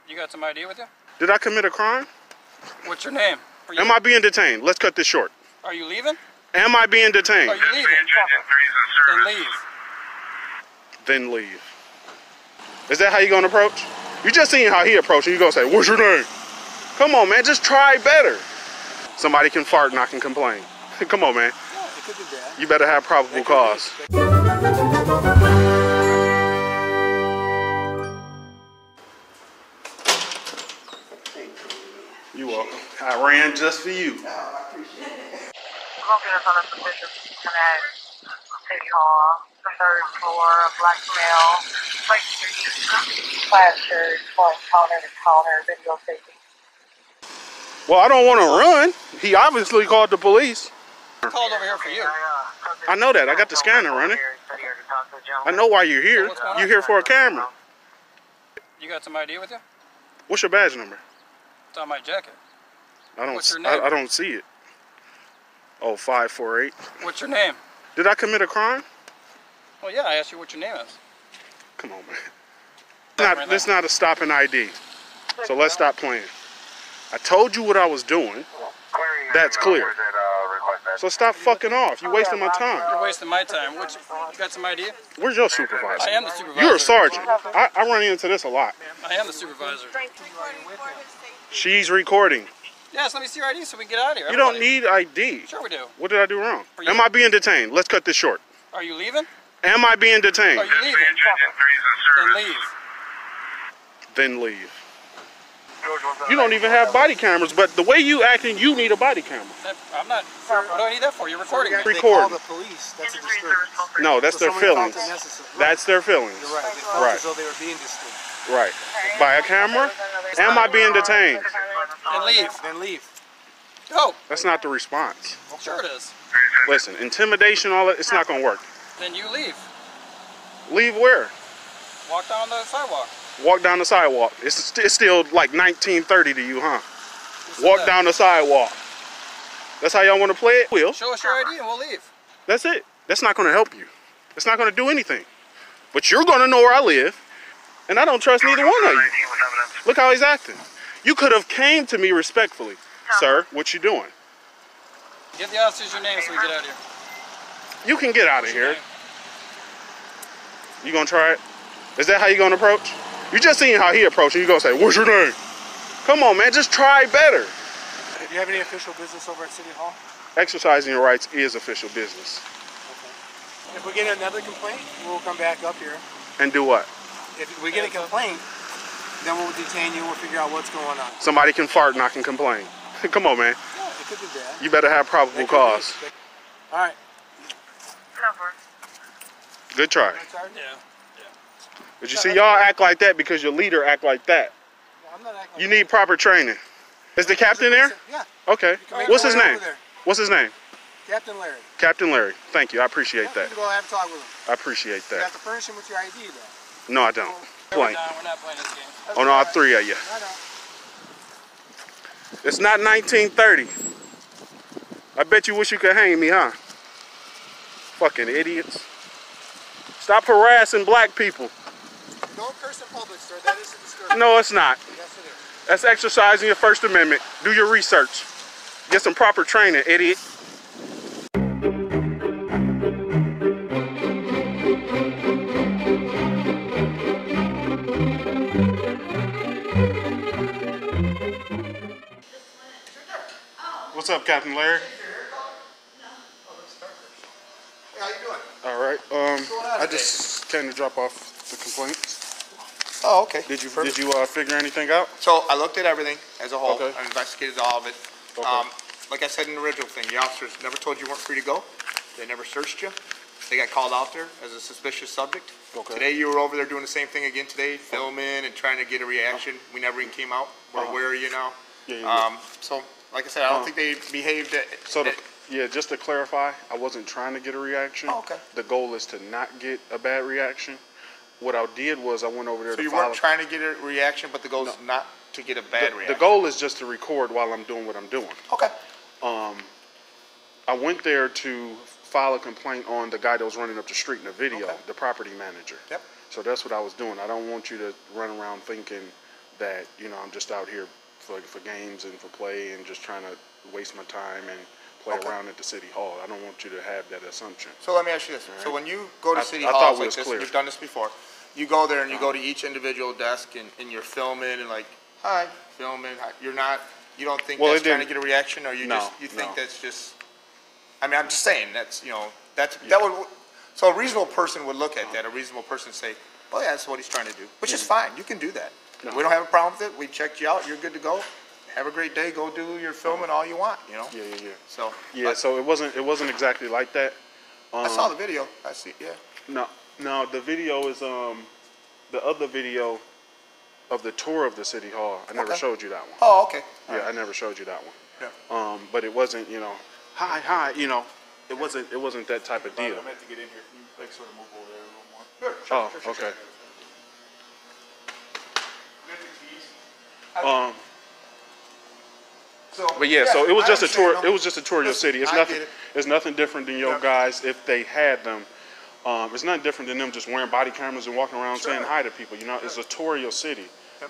You got some ID with you? Did I commit a crime? What's your name? Am I being detained? Let's cut this short. Are you leaving? Am I being detained? Are you leaving? Then leave. Then leave. Is that how you gonna approach? You just seen how he approached and you gonna say, what's your name? Come on, man, just try better. Somebody can fart and I can complain. Come on, man. Yeah, it could be bad. You better have probable cause. You welcome. I ran just for you. I appreciate it. Smoking is on a suspicious at City Hall, the third floor, a black male, white street, plaid shirt, going counter to counter, videotaping. Well, I don't want to run. He obviously called the police. I called over here for you. I know that. I got the scanner running. I know why you're here. You're here for a camera. You got some ID with you? What's your badge number? It's on my jacket. What's your name? I don't see it. Oh, 548. What's your name? Did I commit a crime? Well, yeah, I asked you what your name is. Come on, man. This is not a stopping ID. So let's stop playing. I told you what I was doing. That's clear. So stop fucking off. You're wasting my time. You're wasting my time. You got some ID? Where's your supervisor? I am the supervisor. You're a sergeant. I run into this a lot. I am the supervisor. She's recording. Yes, let me see your ID so we can get out of here. You don't need ID. Sure we do. What did I do wrong? Am I being detained? Let's cut this short. Are you leaving? Am I being detained? Are you leaving? Then leave. Then leave. You don't even have body cameras, but the way you acting, you need a body camera. I'm not. What do I need that for? You're recording me. They call the police. That's a disturbance. No, that's their feelings. That's their feelings. You're right. They felt as though they were being disturbed. Right. By a camera? Am I being detained? Then leave. Then leave. Go. That's not the response. Sure it is. Listen, intimidation, all that, it's not going to work. Then you leave. Leave where? Walk down the sidewalk. Walk down the sidewalk. It's still like 1930 to you, huh? Walk down the sidewalk. That's how y'all want to play it? Will. Show us your ID and we'll leave. That's it. That's not going to help you. It's not going to do anything. But you're going to know where I live, and I don't trust neither one of you. Look how he's acting. You could have came to me respectfully. Sir, what you doing? Give the officers your name so we get out of here. You can get out of here. You going to try it? Is that how you going to approach? You just seen how he approached and you going to say, what's your name? Come on, man, just try better. Do you have any official business over at City Hall? Exercising your rights is official business. Okay. If we get another complaint, we'll come back up here. And do what? If we get a complaint, then we'll detain you. We'll figure out what's going on. Somebody can fart and I can complain. Come on, man. Yeah, it could be bad. You better have probable cause. All right. Good try. Yeah. But you see, y'all act like that because your leader act like that. I'm not acting You need proper training. Is the captain there? Yeah. Okay. What's his name? What's his name? Captain Larry. Captain Larry. Thank you. I appreciate that. You can go have a talk with him. I appreciate You that. have to furnish him with your ID, though. No, I don't. We're not playing this game. Oh, no, all three of you. I know. It's not 1930. I bet you wish you could hang me, huh? Fucking idiots. Stop harassing black people. Don't curse in public, sir. That is a disturbance. No, it's not. Yes, it is. That's exercising your First Amendment. Do your research. Get some proper training, idiot. What's up, Captain Larry? Hey, how you doing? All right. I just came to drop off the complaints. Oh, okay. Did you figure anything out? So I looked at everything as a whole. Okay. I investigated all of it. Okay. Like I said in the original thing, the officers never told you weren't free to go. They never searched you. They got called out there as a suspicious subject. Okay. Today you were over there doing the same thing again today, filming and trying to get a reaction. We never even came out. We're aware of you now. Yeah. So, like I said, I don't think they behaved. Yeah, just to clarify, I wasn't trying to get a reaction. Oh, okay. The goal is to not get a bad reaction. What I did was I went over there So to you follow. weren't trying to get a reaction, but the goal is not to get a bad reaction. The goal is just to record while I'm doing what I'm doing. Okay. I went there to file a complaint on the guy that was running up the street in the video, Okay. the property manager. Yep. So that's what I was doing. I don't want you to run around thinking that, you know, I'm just out here for games and for play and just trying to waste my time and play around at the city hall. I don't want you to have that assumption. So let me ask you this. Right. So when you go to city I halls thought we like was this, clear. you've done this before, you go there and you go to each individual desk and you're filming and like, hi, filming. You're not, you don't think that's trying to get a reaction, or you think that's just, I mean, I'm just saying that's, you know, that would, so a reasonable person would look at that. A reasonable person say, oh yeah, that's what he's trying to do, which is fine. You can do that. We don't have a problem with it. We checked you out. You're good to go. Have a great day. Go do your filming all you want. You know. Yeah. So. Yeah. So it wasn't exactly like that. I saw the video. I see. Yeah. No. The video is the other video of the tour of the city hall. I never showed you that one. Oh, okay. I never showed you that one. Yeah. But it wasn't, you know, hi, you know, it wasn't that type of deal. I meant to get in here. Can you like sort of move over there a little more? Sure. Okay. But yeah, so it was just a tour. It was just a tour of your city. It's nothing. It's nothing different than your guys if they had them. It's nothing different than them just wearing body cameras and walking around saying hi to people. You know, it's a tour of your city.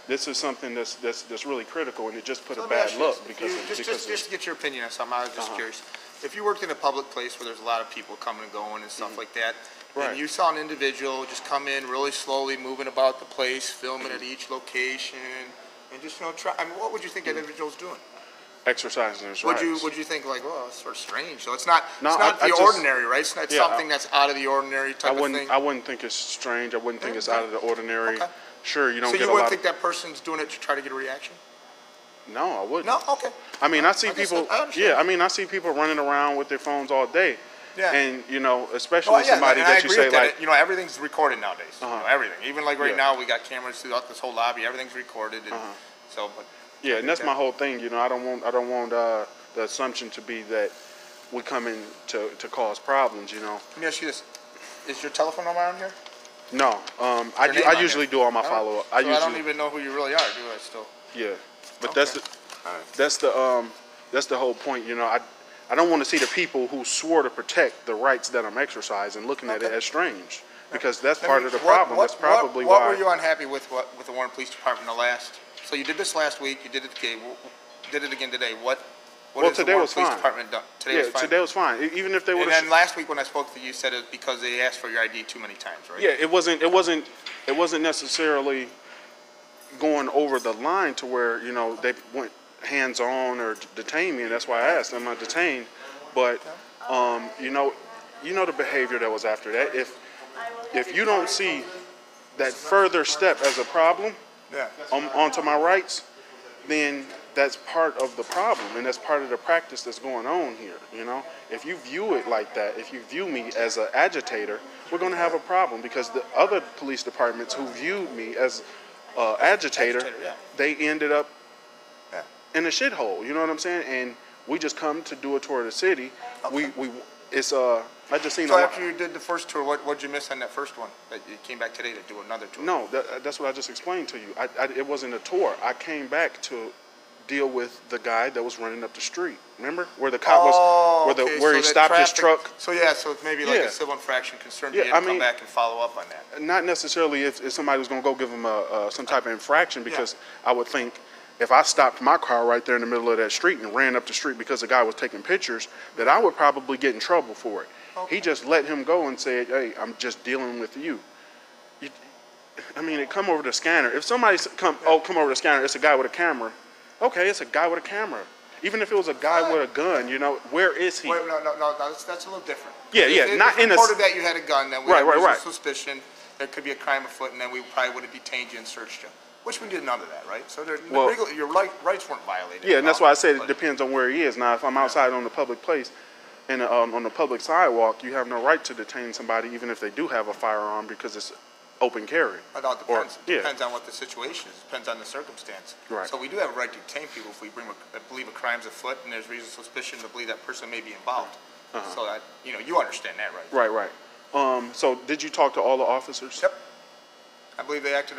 This is something that's really critical, and it just put a bad look because just to get your opinion on something. I was just curious. If you worked in a public place where there's a lot of people coming and going and stuff like that, and you saw an individual just come in really slowly, moving about the place, filming at each location, and just, you know, try. I mean, what would you think that individual's doing? Exercising his rights. Would you think like, well, it's sort of strange? So it's not the ordinary, right? It's not something that's out of the ordinary type of thing. I wouldn't think it's strange. I wouldn't think it's out of the ordinary. Okay. Sure, you don't. So you wouldn't think that person's doing it to try to get a reaction? No, I wouldn't. No, okay. I mean, I see people. I mean, I see people running around with their phones all day. Yeah. And you know, especially somebody that you say like, you know, everything's recorded nowadays. You know, everything. Even like right now, we got cameras throughout this whole lobby. Everything's recorded. And so, but. Yeah, and that's my whole thing. You know, I don't want the assumption to be that we come in to cause problems. You know. Let me ask you this: is your telephone number on here? No. I usually do all my follow up. I don't even know who you really are, do I? Still. Yeah, but that's the whole point. You know, I don't want to see the people who swore to protect the rights that I'm exercising looking at it as strange, because that's part of the problem. That's probably why. What were you unhappy with the Warren Police Department the last? So you did this last week. You did it again. Did it again today. What is the Warren Police Department done? Today was fine. Today was fine. Even if they would. And then last week when I spoke to you, you said it because they asked for your ID too many times, right? Yeah, it wasn't necessarily going over the line to where, you know, they went hands on or detained me, and that's why I asked, am I detained? But you know the behavior that was after that. If you don't see that further step as a problem onto my rights, then that's part of the problem, and that's part of the practice that's going on here. You know, if you view it like that, if you view me as an agitator, we're going to have a problem, because the other police departments who viewed me as agitator, they ended up in a shithole. You know what I'm saying? And we just come to do a tour of the city. I just seen. So after you did the first tour, what'd you miss on that first one? That you came back today to do another tour? No, that's what I just explained to you. It wasn't a tour. I came back to deal with the guy that was running up the street. Remember where the cop was, where he stopped his truck. So so it's maybe like a civil infraction concern. You didn't come back and follow up on that. Not necessarily if somebody was going to go give him some type of infraction, because I would think if I stopped my car right there in the middle of that street and ran up the street because the guy was taking pictures, that I would probably get in trouble for it. He just let him go and said, hey, I'm just dealing with you. I mean, it come over the scanner. If somebody come over the scanner, it's a guy with a camera. Okay, it's a guy with a camera. Even if it was a guy with a gun, you know, where is he? Wait, no, that's a little different. Yeah, not in a... If reported that you had a gun, then we had suspicion there could be a crime afoot, and then we probably would have detained you and searched you. Which we did none of that, right? So your rights weren't violated. Yeah, and that's why I said it depends on where he is. Now, if I'm outside on the public place and on the public sidewalk, you have no right to detain somebody, even if they do have a firearm, because it's open carry. It all depends. Depends on what the situation is. Depends on the circumstance. Right. So we do have a right to detain people if we believe a crime's afoot and there's reasonable suspicion to believe that person may be involved. So that you understand that, right? Right. So did you talk to all the officers? Yep. I believe they acted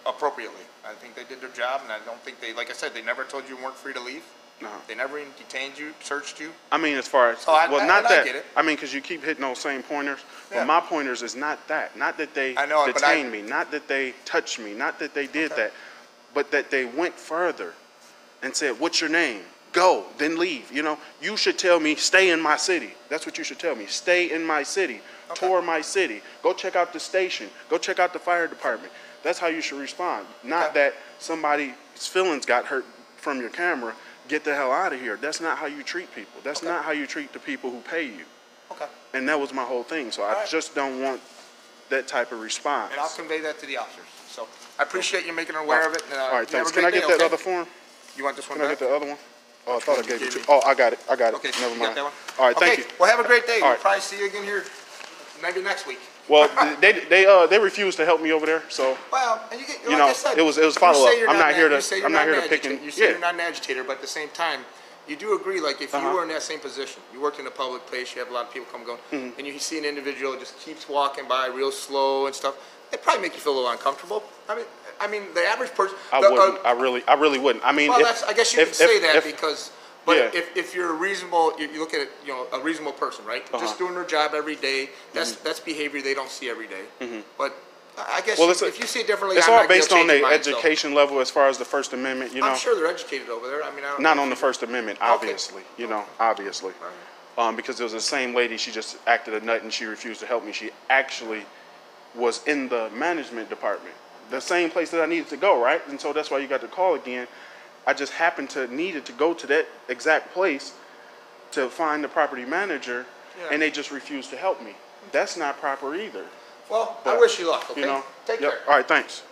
appropriately. I think they did their job, and I don't think like I said, they never told you weren't free to leave. They never even detained you, searched you. I mean, as far as, I get it. I mean, because you keep hitting those same pointers. But my pointers is not that. Not that they detained me. Not that they touched me. Not that they did that. but that they went further and said, what's your name? Go, then leave. You know, you should tell me, stay in my city. That's what you should tell me. Stay in my city. Okay. Tour my city. Go check out the station. Go check out the fire department. That's how you should respond. Not that somebody's feelings got hurt from your camera. Get the hell out of here. That's not how you treat people. That's not how you treat the people who pay you. Okay. And that was my whole thing. So I just don't want that type of response. And I'll convey that to the officers. So I appreciate you making them aware of it. All right, thanks. Can I get that other form? You want this one back? Can I get the other one? Oh, I thought I gave it to you. Oh, I got it. Okay, Never mind. Got that one? All right, thank you. Well, have a great day. All We'll right. probably see you again here maybe next week. Well, they refused to help me over there, so. Well, and like you know, I said, it was follow up. I'm not here to pick and. You say you're not an agitator, but at the same time, you do agree. Like if you were in that same position, you worked in a public place, you have a lot of people come and go, and you see an individual just keeps walking by real slow and stuff, it probably make you feel a little uncomfortable. I mean, the average person. I wouldn't. I really wouldn't. I mean, well, I guess you could say that because. But yeah. if you're a reasonable, you look at it, you know, a reasonable person, right? Just doing their job every day. That's behavior they don't see every day. But I guess if you see it differently, it's all based on their education level as far as the First Amendment. You know, I'm sure they're educated over there. I mean, not on the First Amendment, obviously. You know, obviously, because it was the same lady. She just acted a nut and she refused to help me. She actually was in the management department, the same place that I needed to go, right? And so that's why you got the call again. I just happened to needed to go to that exact place to find the property manager, and they just refused to help me. That's not proper either. Well, I wish you luck, okay? You know, Take care. All right, thanks.